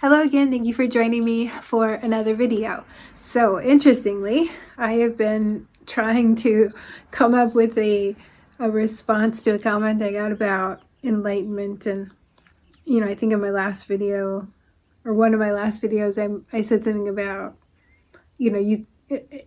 Hello again, thank you for joining me for another video. So interestingly, I have been trying to come up with a response to a comment I got about enlightenment. And I think in my last video, or one of my last videos, I said something about the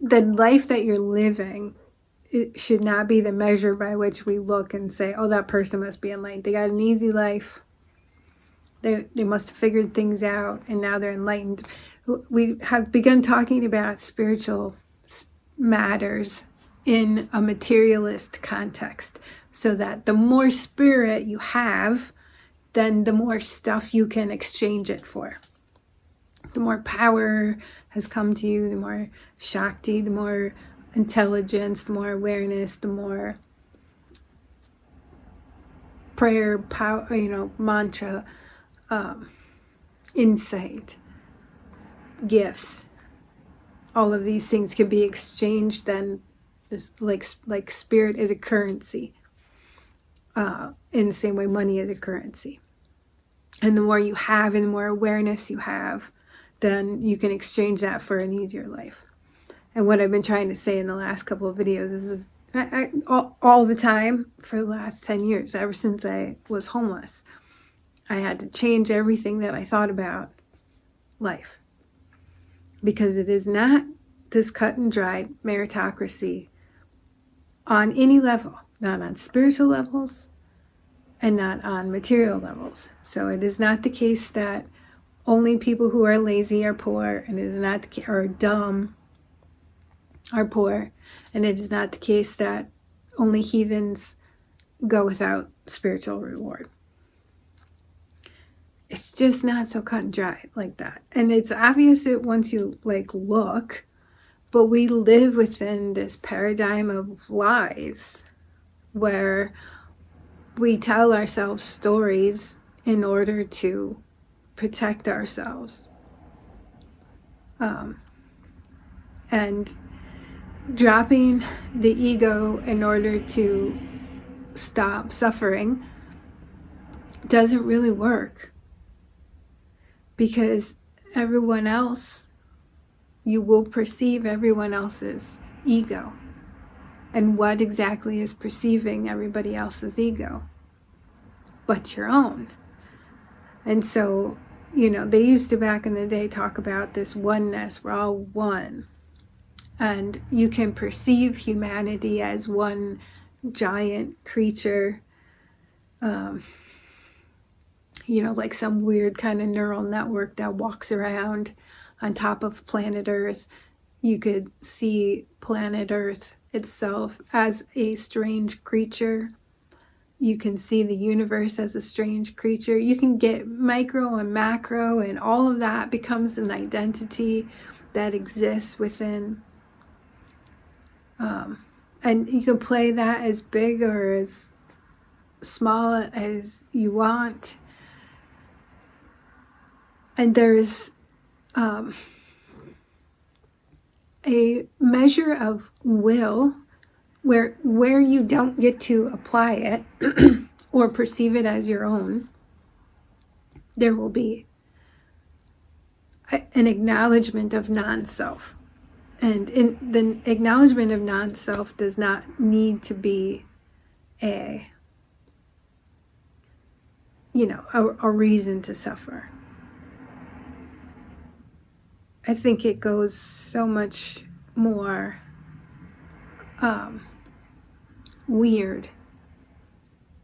life that you're living, it should not be the measure by which we look and say, oh, that person must be enlightened, they got an easy life, they must have figured things out and now they're enlightened. We have begun talking about spiritual matters in a materialist context, so that the more spirit you have, then the more stuff you can exchange it for. The more power has come to you, the more Shakti, the more intelligence, the more awareness, the more prayer, power, mantra, insight, gifts. All of these things can be exchanged. Then, this like spirit is a currency. In the same way, money is a currency. And the more you have, and the more awareness you have, then you can exchange that for an easier life. And what I've been trying to say in the last couple of videos is all the time for the last 10 years, ever since I was homeless, I had to change everything that I thought about life. Because it is not this cut and dried meritocracy on any level, not on spiritual levels and not on material levels. So it is not the case that only people who are lazy are poor, and it is not the case, or dumb are poor, and it is not the case that only heathens go without spiritual reward. It's just not so cut and dry like that. And it's obvious that once you look, but we live within this paradigm of lies where we tell ourselves stories in order to protect ourselves. And dropping the ego in order to stop suffering doesn't really work. Because everyone else, you will perceive everyone else's ego. And what exactly is perceiving everybody else's ego but your own? And so, they used to back in the day talk about this oneness, we're all one. And you can perceive humanity as one giant creature, like some weird kind of neural network that walks around on top of planet Earth. You could see planet Earth itself as a strange creature. You can see the universe as a strange creature. You can get micro and macro, and all of that becomes an identity that exists within. And you can play that as big or as small as you want. And there's a measure of will where you don't get to apply it or perceive it as your own. There will be an acknowledgement of non-self. And the acknowledgement of non-self does not need to be a reason to suffer. I think it goes so much more weird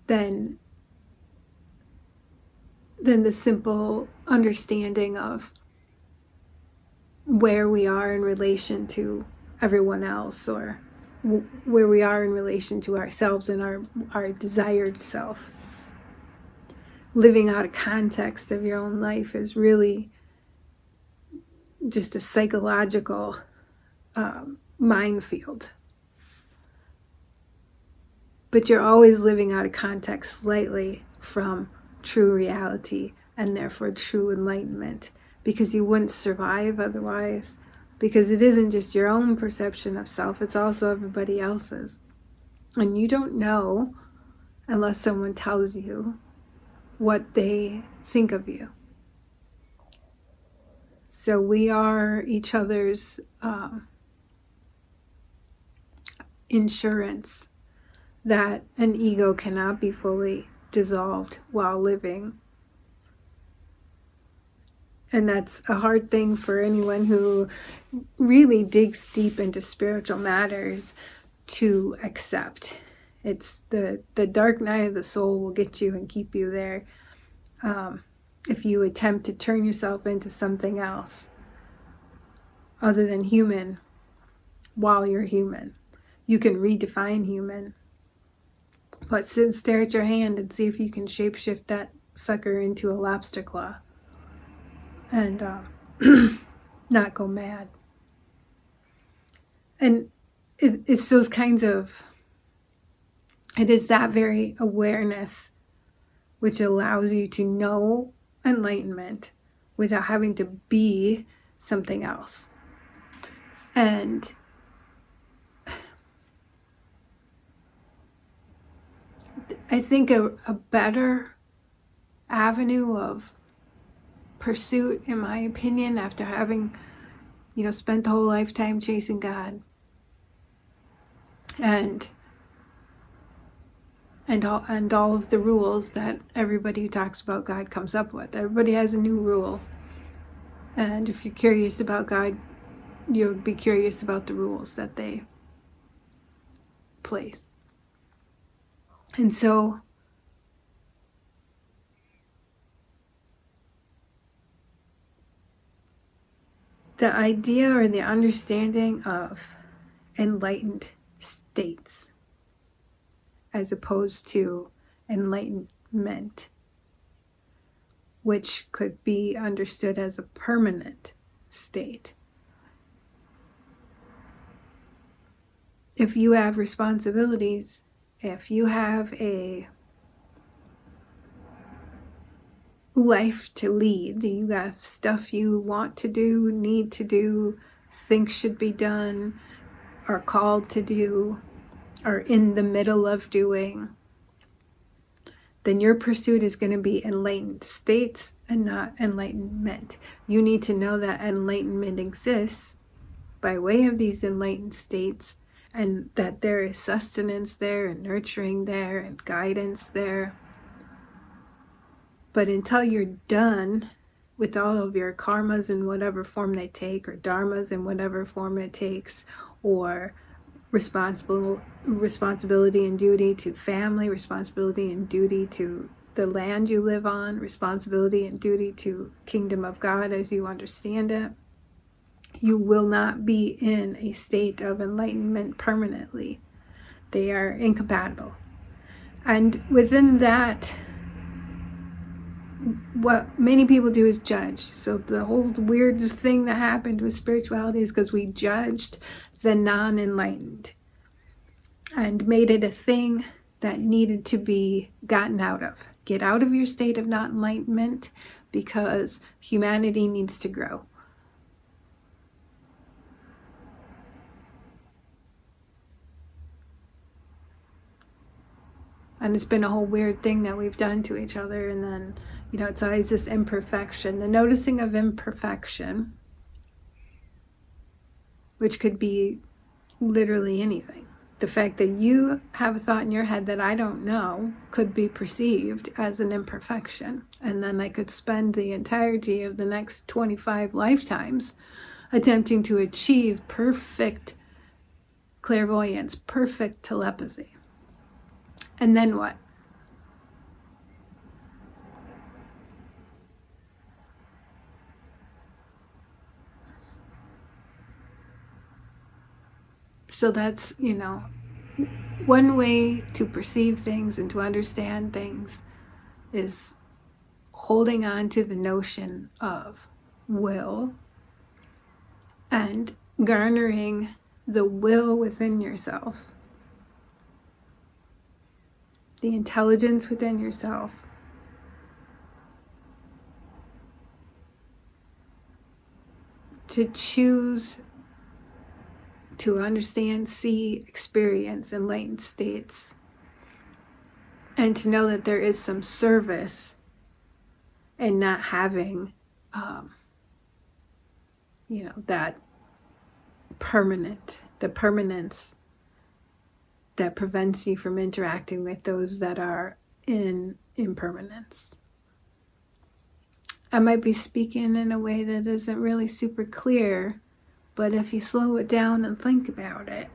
than the simple understanding of where we are in relation to everyone else, or where we are in relation to ourselves and our desired self. Living out of context of your own life is really just a psychological minefield. But you're always living out of context slightly from true reality, and therefore true enlightenment, because you wouldn't survive otherwise. Because it isn't just your own perception of self, it's also everybody else's. And you don't know unless someone tells you what they think of you. So we are each other's insurance that an ego cannot be fully dissolved while living. And that's a hard thing for anyone who really digs deep into spiritual matters to accept. It's the dark night of the soul will get you and keep you there if you attempt to turn yourself into something else other than human while you're human. You can redefine human, but sit and stare at your hand and see if you can shapeshift that sucker into a lobster claw and not go mad. And it's those kinds of, it is that very awareness which allows you to know enlightenment without having to be something else. And I think a better avenue of pursuit, in my opinion, after having, spent the whole lifetime chasing God and all of the rules that everybody who talks about God comes up with. Everybody has a new rule. And if you're curious about God, you'll be curious about the rules that they place. And so the idea or the understanding of enlightened states as opposed to enlightenment, which could be understood as a permanent state. If you have responsibilities, if you have a life to lead, you have stuff you want to do, need to do, think should be done, are called to do, are in the middle of doing, then your pursuit is going to be enlightened states and not enlightenment. You need to know that enlightenment exists by way of these enlightened states, and that there is sustenance there and nurturing there and guidance there. But until you're done with all of your karmas in whatever form they take, or dharmas in whatever form it takes, or responsibility and duty to family, responsibility and duty to the land you live on, responsibility and duty to kingdom of God as you understand it, you will not be in a state of enlightenment permanently. They are incompatible. And within that, what many people do is judge. So the whole weird thing that happened with spirituality is because we judged the non-enlightened and made it a thing that needed to be gotten out of. Get out of your state of non-enlightenment because humanity needs to grow. And it's been a whole weird thing that we've done to each other. And then, it's always this imperfection, the noticing of imperfection, which could be literally anything. The fact that you have a thought in your head that I don't know could be perceived as an imperfection. And then I could spend the entirety of the next 25 lifetimes attempting to achieve perfect clairvoyance, perfect telepathy. And then what? So that's, one way to perceive things and to understand things is holding on to the notion of will and garnering the will within yourself, the intelligence within yourself, to choose to understand, see, experience enlightened states, and to know that there is some service in not having that the permanence that prevents you from interacting with those that are in impermanence. I might be speaking in a way that isn't really super clear, but if you slow it down and think about it,